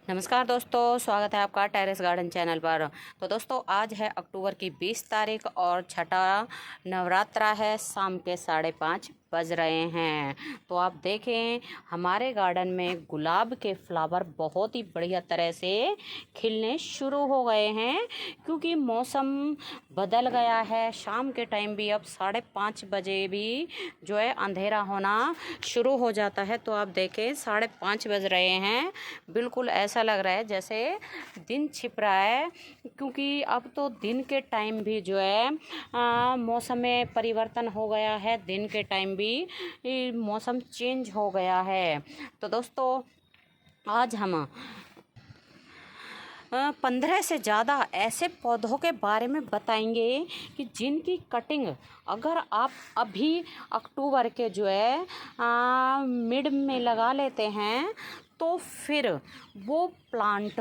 नमस्कार दोस्तों, स्वागत है आपका टेरेस गार्डन चैनल पर। तो दोस्तों, आज है अक्टूबर की 20 तारीख और छठा नवरात्रा है। शाम के 5:30 बज रहे हैं। तो आप देखें, हमारे गार्डन में गुलाब के फ्लावर बहुत ही बढ़िया तरह से खिलने शुरू हो गए हैं, क्योंकि मौसम बदल गया है। शाम के टाइम भी अब 5:30 बजे भी जो है अंधेरा होना शुरू हो जाता है। तो आप देखें, 5:30 बज रहे हैं। बिल्कुल ऐसा लग रहा है जैसे दिन छिप रहा है, क्योंकि अब तो दिन के टाइम भी जो है मौसम में परिवर्तन हो गया है। दिन के टाइम भी मौसम चेंज हो गया है। तो दोस्तों, आज हम 15 से ज़्यादा ऐसे पौधों के बारे में बताएंगे कि जिनकी कटिंग अगर आप अभी अक्टूबर के जो है मिड में लगा लेते हैं, तो फिर वो प्लांट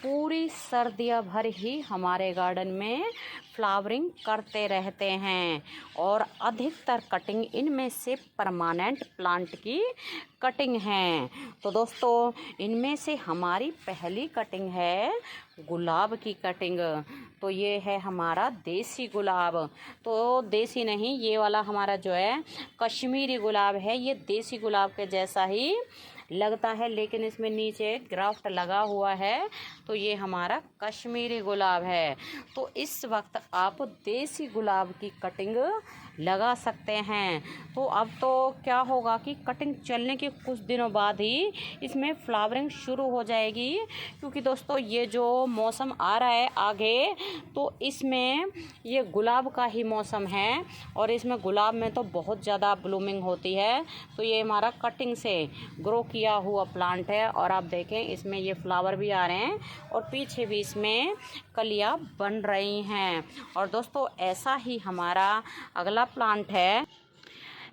पूरी सर्दियाँ भर ही हमारे गार्डन में फ्लावरिंग करते रहते हैं। और अधिकतर कटिंग इनमें से परमानेंट प्लांट की कटिंग है। तो दोस्तों, इनमें से हमारी पहली कटिंग है गुलाब की कटिंग। तो ये है हमारा देसी गुलाब। तो देसी नहीं, ये वाला हमारा जो है कश्मीरी गुलाब है। ये देसी गुलाब के जैसा ही लगता है, लेकिन इसमें नीचे ग्राफ्ट लगा हुआ है। तो ये हमारा कश्मीरी गुलाब है। तो इस वक्त आप देसी गुलाब की कटिंग लगा सकते हैं। तो अब तो क्या होगा कि कटिंग चलने के कुछ दिनों बाद ही इसमें फ्लावरिंग शुरू हो जाएगी, क्योंकि दोस्तों ये जो मौसम आ रहा है आगे, तो इसमें ये गुलाब का ही मौसम है और इसमें गुलाब में तो बहुत ज़्यादा ब्लूमिंग होती है। तो ये हमारा कटिंग से ग्रो किया हुआ प्लांट है और आप देखें, इसमें ये फ्लावर भी आ रहे हैं और पीछे भी इसमें कलियां बन रही हैं। और दोस्तों, ऐसा ही हमारा अगला प्लांट है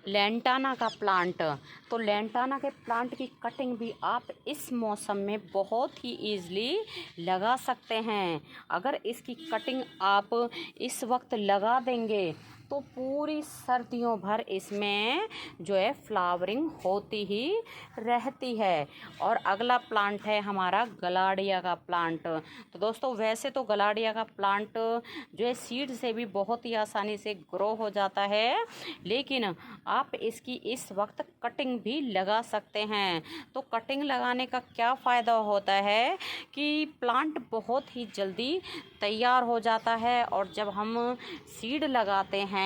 लेंटाना का प्लांट। तो लेंटाना के प्लांट की कटिंग भी आप इस मौसम में बहुत ही ईज़िली लगा सकते हैं। अगर इसकी कटिंग आप इस वक्त लगा देंगे तो पूरी सर्दियों भर इसमें जो है फ्लावरिंग होती ही रहती है। और अगला प्लांट है हमारा गलाडिया का प्लांट। तो दोस्तों, वैसे तो गलाडिया का प्लांट जो है सीड से भी बहुत ही आसानी से ग्रो हो जाता है, लेकिन आप इसकी इस वक्त कटिंग भी लगा सकते हैं। तो कटिंग लगाने का क्या फ़ायदा होता है कि प्लांट बहुत ही जल्दी तैयार हो जाता है। और जब हम सीड लगाते हैं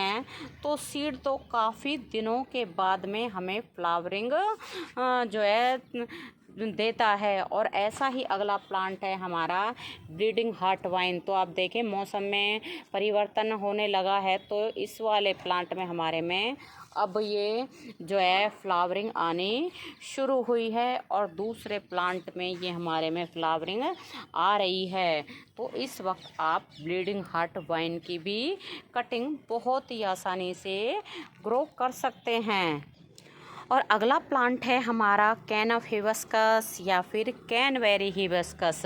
तो सीड तो काफ़ी दिनों के बाद में हमें फ्लावरिंग जो है देता है। और ऐसा ही अगला प्लांट है हमारा ब्लीडिंग हार्ट वाइन। तो आप देखें, मौसम में परिवर्तन होने लगा है, तो इस वाले प्लांट में हमारे में अब ये जो है फ्लावरिंग आनी शुरू हुई है और दूसरे प्लांट में ये हमारे में फ्लावरिंग आ रही है। तो इस वक्त आप ब्लीडिंग हार्ट वाइन की भी कटिंग बहुत ही आसानी से ग्रो कर सकते हैं। और अगला प्लांट है हमारा कैनफ हिबिस्कस या फिर कैनबेरी हिबिस्कस।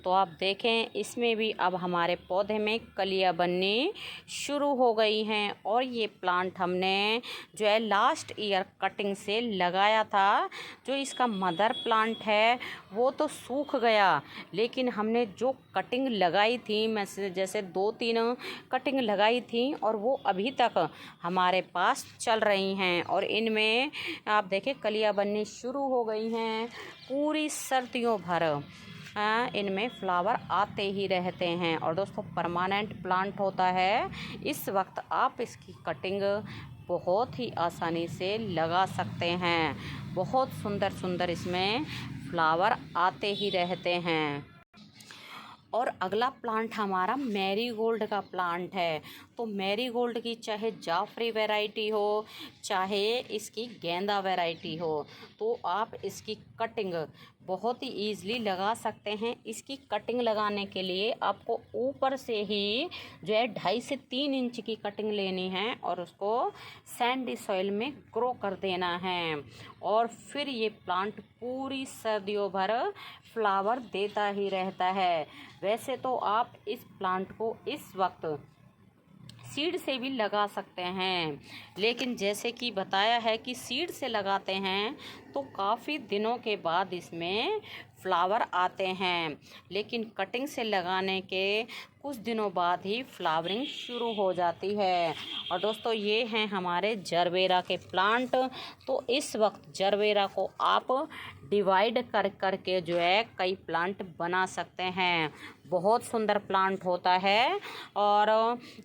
तो आप देखें, इसमें भी अब हमारे पौधे में कलियां बननी शुरू हो गई हैं। और ये प्लांट हमने जो है लास्ट ईयर कटिंग से लगाया था। जो इसका मदर प्लांट है वो तो सूख गया, लेकिन हमने जो कटिंग लगाई थी, मैं जैसे 2-3 कटिंग लगाई थी, और वो अभी तक हमारे पास चल रही हैं। और इनमें आप देखें कलियां बननी शुरू हो गई हैं। पूरी सर्दियों भर इनमें फ्लावर आते ही रहते हैं। और दोस्तों, परमानेंट प्लांट होता है। इस वक्त आप इसकी कटिंग बहुत ही आसानी से लगा सकते हैं। बहुत सुंदर सुंदर इसमें फ्लावर आते ही रहते हैं। और अगला प्लांट हमारा मैरीगोल्ड का प्लांट है। तो मैरीगोल्ड की चाहे जाफरी वैरायटी हो, चाहे इसकी गेंदा वैरायटी हो, तो आप इसकी कटिंग बहुत ही ईज़िली लगा सकते हैं। इसकी कटिंग लगाने के लिए आपको ऊपर से ही जो है 2.5 से 3 इंच की कटिंग लेनी है और उसको सैंडी सॉइल में ग्रो कर देना है। और फिर ये प्लांट पूरी सर्दियों भर फ्लावर देता ही रहता है। वैसे तो आप इस प्लांट को इस वक्त सीड से भी लगा सकते हैं। लेकिन जैसे कि बताया है कि सीड से लगाते हैं तो काफ़ी दिनों के बाद इसमें फ्लावर आते हैं, लेकिन कटिंग से लगाने के कुछ दिनों बाद ही फ्लावरिंग शुरू हो जाती है। और दोस्तों ये हैं हमारे जरबेरा के प्लांट। तो इस वक्त जरबेरा को आप डिवाइड कर करके जो है कई प्लांट बना सकते हैं। बहुत सुंदर प्लांट होता है और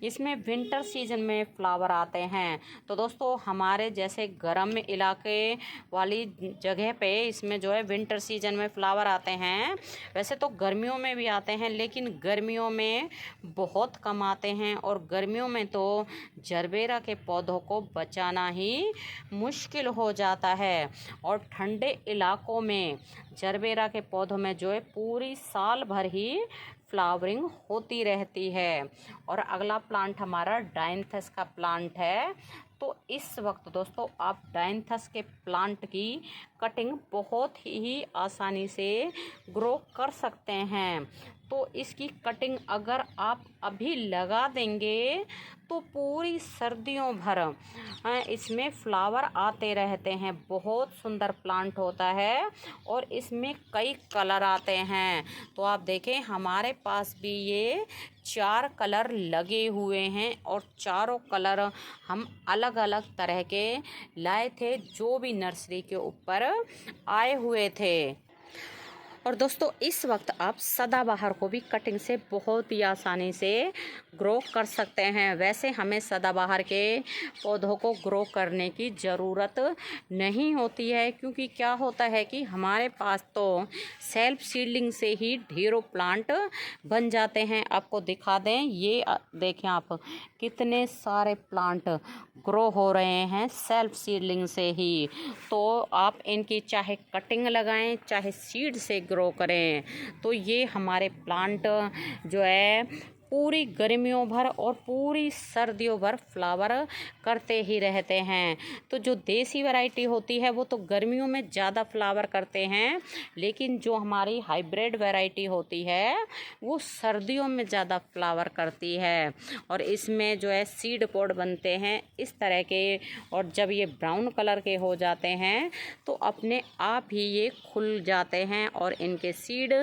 इसमें विंटर सीजन में फ्लावर आते हैं। तो दोस्तों हमारे जैसे गर्म इलाके वाली जगह पे इसमें जो है विंटर सीजन में फ्लावर आते हैं। वैसे तो गर्मियों में भी आते हैं, लेकिन गर्मियों में बहुत कम आते हैं और गर्मियों में तो जरबेरा के पौधों को बचाना ही मुश्किल हो जाता है। और ठंडे इलाकों में जरबेरा के पौधों में जो है पूरी साल भर ही फ्लावरिंग होती रहती है। और अगला प्लांट हमारा डायंथस का प्लांट है। तो इस वक्त दोस्तों आप डायंथस के प्लांट की कटिंग बहुत ही आसानी से ग्रो कर सकते हैं। तो इसकी कटिंग अगर आप अभी लगा देंगे तो पूरी सर्दियों भर इसमें फ्लावर आते रहते हैं। बहुत सुंदर प्लांट होता है और इसमें कई कलर आते हैं। तो आप देखें हमारे पास भी ये 4 कलर लगे हुए हैं और चारों कलर हम अलग अलग तरह के लाए थे जो भी नर्सरी के ऊपर आए हुए थे। और दोस्तों इस वक्त आप सदाबहार को भी कटिंग से बहुत ही आसानी से ग्रो कर सकते हैं। वैसे हमें सदाबहार के पौधों को ग्रो करने की ज़रूरत नहीं होती है, क्योंकि क्या होता है कि हमारे पास तो सेल्फ सीडलिंग से ही ढेरों प्लांट बन जाते हैं। आपको दिखा दें, ये देखें आप कितने सारे प्लांट ग्रो हो रहे हैं सेल्फ सीडलिंग से ही। तो आप इनकी चाहे कटिंग लगाएं चाहे सीड से ग्रो करें, तो ये हमारे प्लांट जो है पूरी गर्मियों भर और पूरी सर्दियों भर फ्लावर करते ही रहते हैं। तो जो देसी वैरायटी होती है वो तो गर्मियों में ज़्यादा फ्लावर करते हैं, लेकिन जो हमारी हाइब्रिड वैरायटी होती है वो सर्दियों में ज़्यादा फ्लावर करती है। और इसमें जो है सीड पोड बनते हैं इस तरह के, और जब ये ब्राउन कलर के हो जाते हैं तो अपने आप ही ये खुल जाते हैं और इनके सीड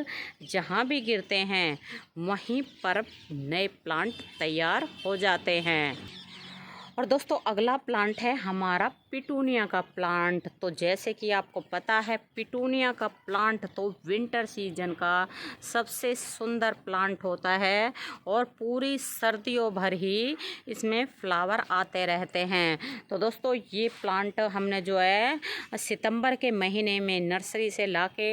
जहाँ भी गिरते हैं वहीं पर नए प्लांट तैयार हो जाते हैं। और दोस्तों अगला प्लांट है हमारा पिटूनिया का प्लांट। तो जैसे कि आपको पता है पिटूनिया का प्लांट तो विंटर सीजन का सबसे सुंदर प्लांट होता है और पूरी सर्दियों भर ही इसमें फ्लावर आते रहते हैं। तो दोस्तों ये प्लांट हमने जो है सितंबर के महीने में नर्सरी से लाके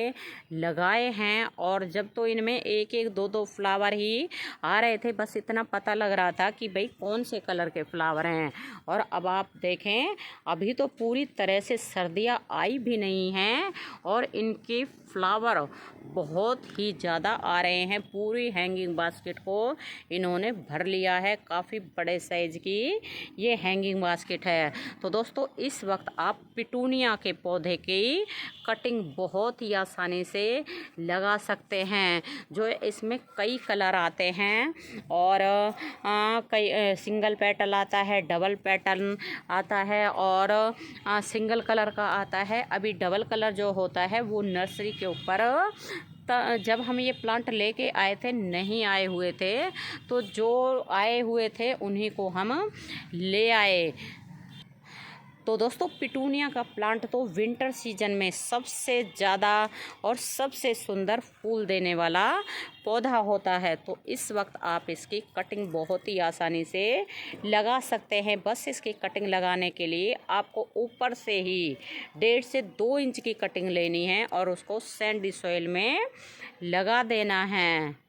लगाए हैं और जब तो इनमें एक एक दो दो फ्लावर ही आ रहे थे, बस इतना पता लग रहा था कि भाई कौन से कलर के फ्लावर हैं। और अब आप देखें अभी तो पूरी तरह से सर्दियाँ आई भी नहीं हैं और इनके फ्लावर बहुत ही ज़्यादा आ रहे हैं। पूरी हैंगिंग बास्केट को इन्होंने भर लिया है। काफ़ी बड़े साइज की ये हैंगिंग बास्केट है। तो दोस्तों इस वक्त आप पिटूनिया के पौधे की कटिंग बहुत ही आसानी से लगा सकते हैं। जो इसमें कई कलर आते हैं और कई सिंगल पेटल आता है, डबल पेटल आता है और सिंगल कलर का आता है। अभी डबल कलर जो होता है वो नर्सरी के ऊपर जब हम ये प्लांट लेके आए थे नहीं आए हुए थे, तो जो आए हुए थे उन्हीं को हम ले आए। तो दोस्तों पिटूनिया का प्लांट तो विंटर सीजन में सबसे ज़्यादा और सबसे सुंदर फूल देने वाला पौधा होता है। तो इस वक्त आप इसकी कटिंग बहुत ही आसानी से लगा सकते हैं। बस इसकी कटिंग लगाने के लिए आपको ऊपर से ही 1.5 से 2 इंच की कटिंग लेनी है और उसको सैंडी सॉइल में लगा देना है।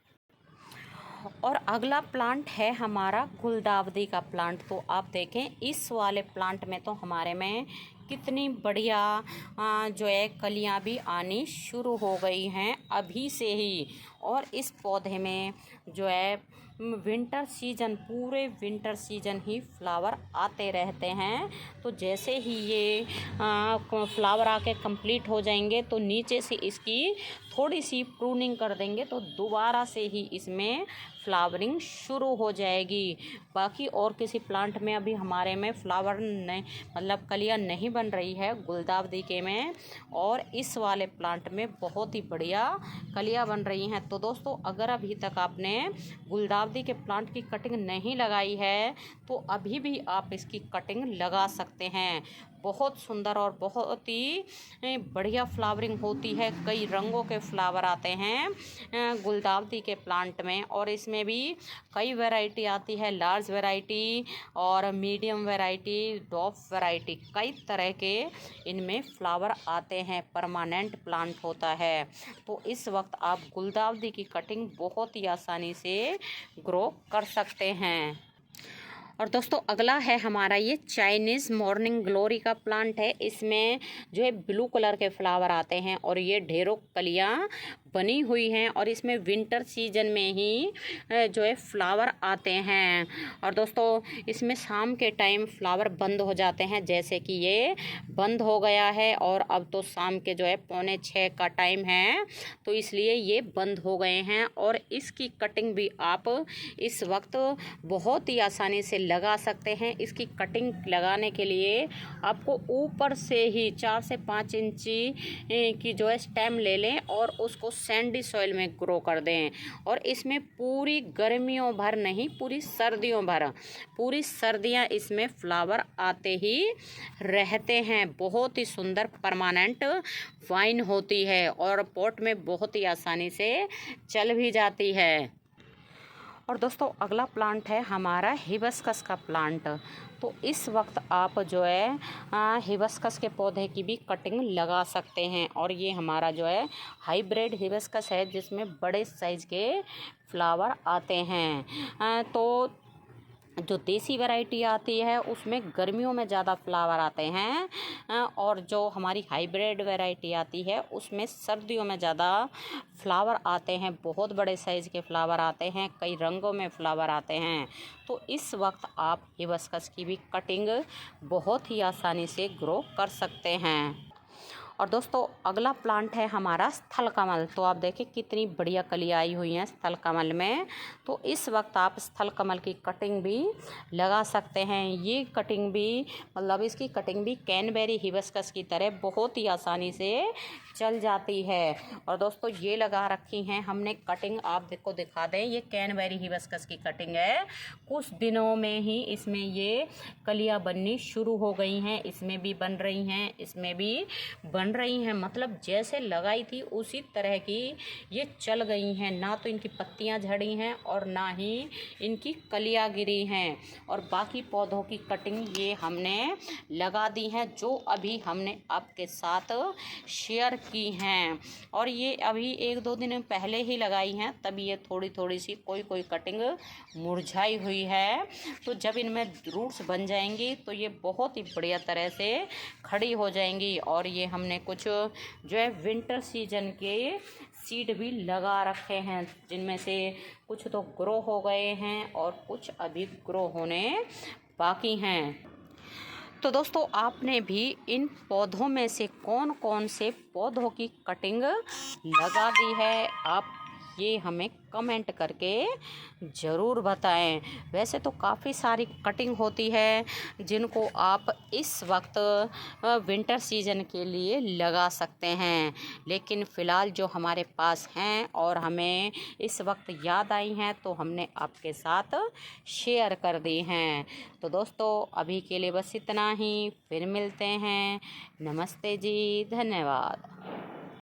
और अगला प्लांट है हमारा गुलदावदी का प्लांट। तो आप देखें इस वाले प्लांट में तो हमारे में कितनी बढ़िया जो है कलियां भी आनी शुरू हो गई हैं अभी से ही। और इस पौधे में जो है विंटर सीजन पूरे विंटर सीजन ही फ्लावर आते रहते हैं। तो जैसे ही ये फ्लावर आके कंप्लीट हो जाएंगे तो नीचे से इसकी थोड़ी सी प्रूनिंग कर देंगे तो दोबारा से ही इसमें फ्लावरिंग शुरू हो जाएगी। बाकी और किसी प्लांट में अभी हमारे में फ्लावर नहीं, मतलब कलियां नहीं बन रही है गुलदावदी के में, और इस वाले प्लांट में बहुत ही बढ़िया कलियां बन रही हैं। तो दोस्तों, अगर अभी तक आपने गुलदावदी के प्लांट की कटिंग नहीं लगाई है तो अभी भी आप इसकी कटिंग लगा सकते हैं। बहुत सुंदर और बहुत ही बढ़िया फ्लावरिंग होती है। कई रंगों के फ्लावर आते हैं गुलदावदी के प्लांट में, और इसमें भी कई वैरायटी आती है, लार्ज वैरायटी और मीडियम वैरायटी, डॉफ वैरायटी, कई तरह के इनमें फ्लावर आते हैं। परमानेंट प्लांट होता है। तो इस वक्त आप गुलदावदी की कटिंग बहुत ही आसानी से ग्रो कर सकते हैं। और दोस्तों, अगला है हमारा ये चाइनीज़ मॉर्निंग ग्लोरी का प्लांट है। इसमें जो है ब्लू कलर के फ्लावर आते हैं और ये ढेरों कलियां बनी हुई हैं, और इसमें विंटर सीजन में ही जो है फ्लावर आते हैं। और दोस्तों, इसमें शाम के टाइम फ्लावर बंद हो जाते हैं, जैसे कि ये बंद हो गया है और अब तो शाम के जो है 5:45 का टाइम है, तो इसलिए ये बंद हो गए हैं। और इसकी कटिंग भी आप इस वक्त बहुत ही आसानी से लगा सकते हैं। इसकी कटिंग लगाने के लिए आपको ऊपर से ही 4 से 5 इंची की जो है स्टेम ले लें और उसको सैंडी सॉइल में ग्रो कर दें। और इसमें पूरी गर्मियों भर नहीं, पूरी सर्दियों भर, पूरी सर्दियां इसमें फ्लावर आते ही रहते हैं। बहुत ही सुंदर परमानेंट वाइन होती है और पॉट में बहुत ही आसानी से चल भी जाती है। और दोस्तों, अगला प्लांट है हमारा हिबिस्कस का प्लांट। तो इस वक्त आप जो है हिबिस्कस के पौधे की भी कटिंग लगा सकते हैं। और ये हमारा जो है हाइब्रिड हिबिस्कस है, जिसमें बड़े साइज़ के फ्लावर आते हैं। तो जो देसी वैरायटी आती है उसमें गर्मियों में ज़्यादा फ्लावर आते हैं, और जो हमारी हाइब्रिड वैरायटी आती है उसमें सर्दियों में ज़्यादा फ्लावर आते हैं। बहुत बड़े साइज़ के फ्लावर आते हैं, कई रंगों में फ्लावर आते हैं। तो इस वक्त आप हिबिस्कस की भी कटिंग बहुत ही आसानी से ग्रो कर सकते हैं। और दोस्तों, अगला प्लांट है हमारा स्थल कमल। तो आप देखिए कितनी बढ़िया कलियां आई हुई हैं स्थल कमल में। तो इस वक्त आप स्थल कमल की कटिंग भी लगा सकते हैं। ये कटिंग भी, मतलब इसकी कटिंग भी कैनबेरी हिबिस्कस की तरह बहुत ही आसानी से चल जाती है। और दोस्तों, ये लगा रखी हैं हमने कटिंग, आप देखो दिखा दें, ये कैनबेरी हिबिस्कस की कटिंग है। कुछ दिनों में ही इसमें ये कलियां बननी शुरू हो गई हैं। इसमें भी बन रही हैं, इसमें भी बन रही हैं, मतलब जैसे लगाई थी उसी तरह की ये चल गई हैं। ना तो इनकी पत्तियां झड़ी हैं और ना ही इनकी कलियां गिरी हैं। और बाकी पौधों की कटिंग ये हमने लगा दी हैं, जो अभी हमने आपके साथ शेयर की हैं। और ये अभी 1-2 दिन पहले ही लगाई हैं, तभी ये थोड़ी थोड़ी सी कोई कटिंग मुरझाई हुई है। तो जब इनमें रूट्स बन जाएंगी तो ये बहुत ही बढ़िया तरह से खड़ी हो जाएंगी। और ये हमने कुछ जो है विंटर सीजन के सीड भी लगा रखे हैं, जिनमें से कुछ तो ग्रो हो गए हैं और कुछ अभी ग्रो होने बाकी हैं। तो दोस्तों, आपने भी इन पौधों में से कौन कौन से पौधों की कटिंग लगा दी है, आप ये हमें कमेंट करके ज़रूर बताएं। वैसे तो काफ़ी सारी कटिंग होती है जिनको आप इस वक्त विंटर सीजन के लिए लगा सकते हैं, लेकिन फ़िलहाल जो हमारे पास हैं और हमें इस वक्त याद आई हैं तो हमने आपके साथ शेयर कर दी हैं। तो दोस्तों, अभी के लिए बस इतना ही, फिर मिलते हैं। नमस्ते जी, धन्यवाद।